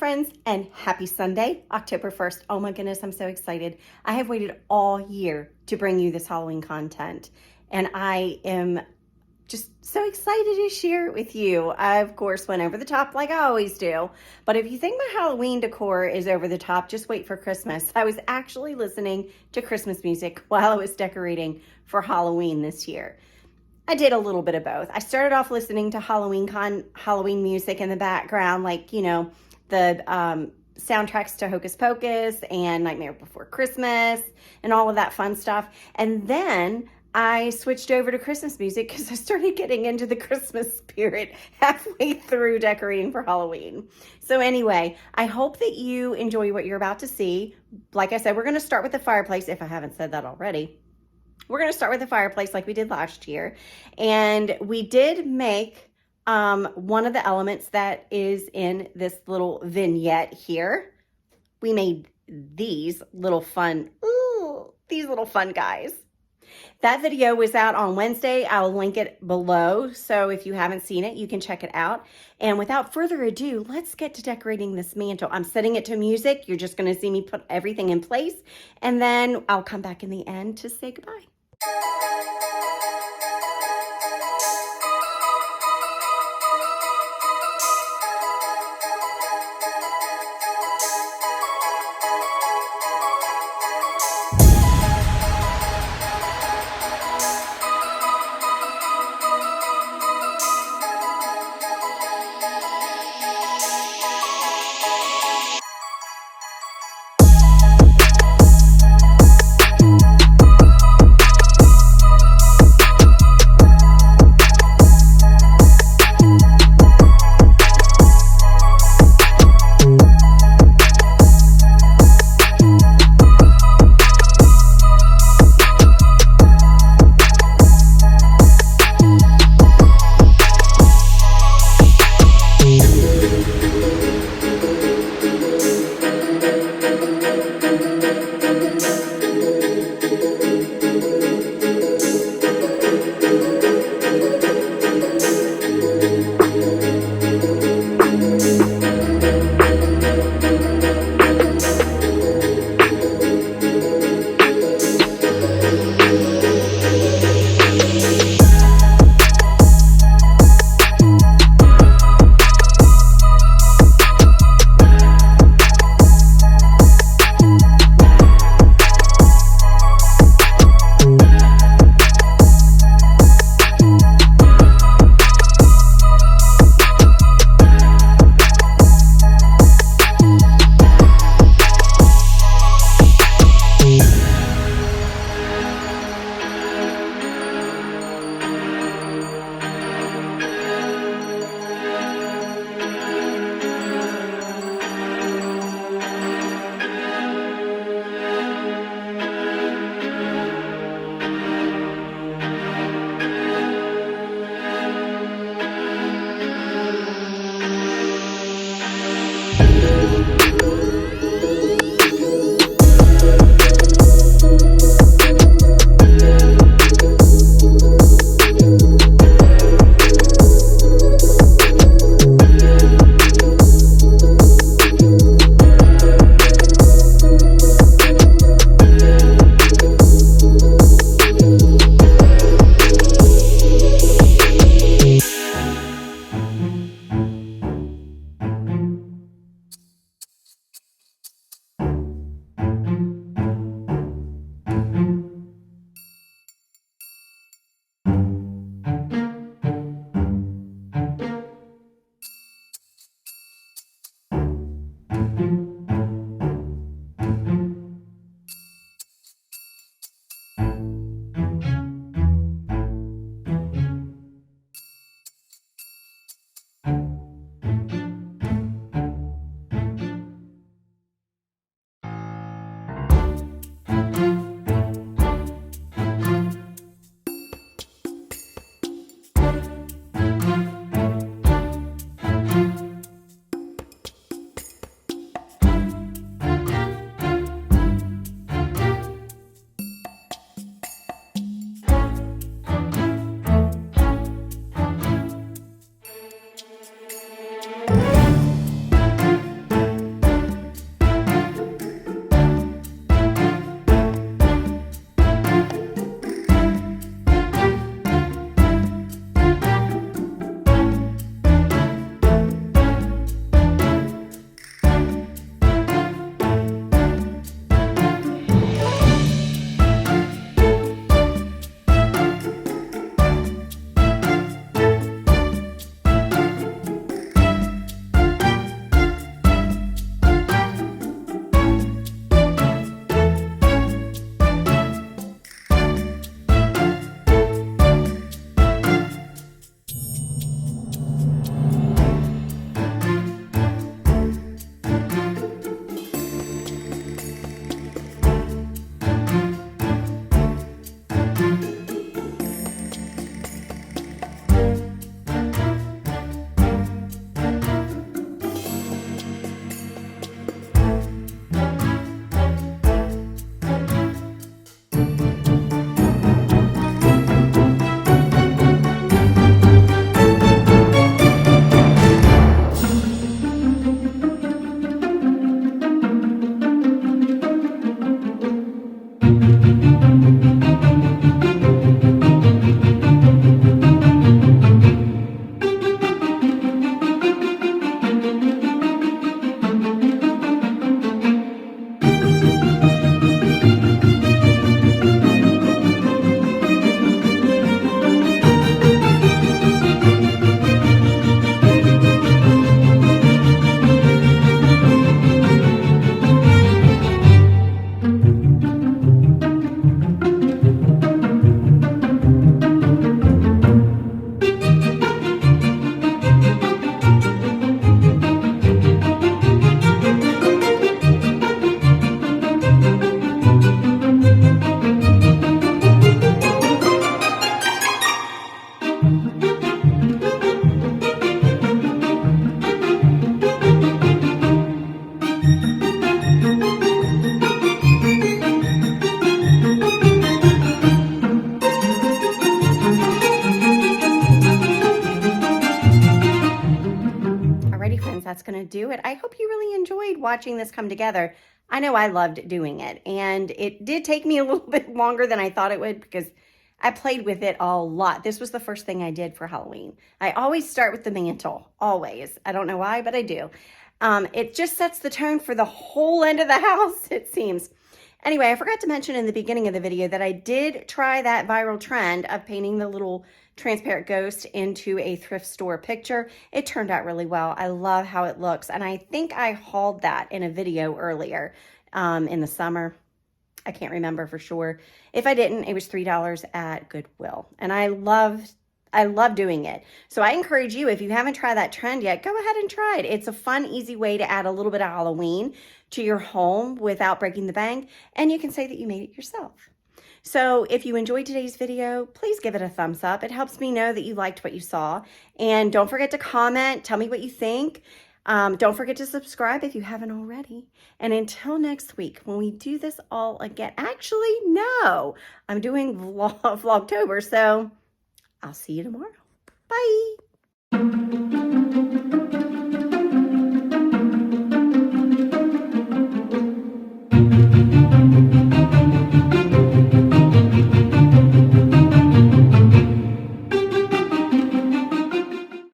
friends, and happy Sunday, October 1st. Oh my goodness, I'm so excited. I have waited all year to bring you this Halloween content, and I am just so excited to share it with you. I, of course, went over the top like I always do, but if you think my Halloween decor is over the top, just wait for Christmas. I was actually listening to Christmas music while I was decorating for Halloween this year. I did a little bit of both. I started off listening to Halloween music in the background, like, you know, the soundtracks to Hocus Pocus and Nightmare Before Christmas and all of that fun stuff. And then I switched over to Christmas music because I started getting into the Christmas spirit halfway through decorating for Halloween. So anyway, I hope that you enjoy what you're about to see. Like I said, we're going to start with the fireplace, if I haven't said that already. We're going to start with the fireplace like we did last year. And we did make one of the elements that is in this little vignette here. We made these little fun guys. That video was out on Wednesday. I'll link it below. So if you haven't seen it, you can check it out. And without further ado, let's get to decorating this mantle. I'm setting it to music. You're just going to see me put everything in place. And then I'll come back in the end to say goodbye. do it. I hope you really enjoyed watching this come together. I know I loved doing it, and it did take me a little bit longer than I thought it would because I played with it a lot. This was the first thing I did for Halloween. I always start with the mantle, always. I don't know why, but I do. It just sets the tone for the whole end of the house, it seems. Anyway, I forgot to mention in the beginning of the video that I did try that viral trend of painting the little transparent ghost into a thrift store picture. It turned out really well. I love how it looks, and I think I hauled that in a video earlier in the summer. I can't remember for sure. If I didn't, it was $3 at Goodwill, and I love doing it. So I encourage you, if you haven't tried that trend yet, go ahead and try it. It's a fun, easy way to add a little bit of Halloween to your home without breaking the bank, and you can say that you made it yourself. So if you enjoyed today's video, please give it a thumbs up. It helps me know that you liked what you saw. And don't forget to comment. Tell me what you think. Don't forget to subscribe if you haven't already. And until next week, when we do this all again, actually, no, I'm doing Vlogtober, so I'll see you tomorrow. Bye.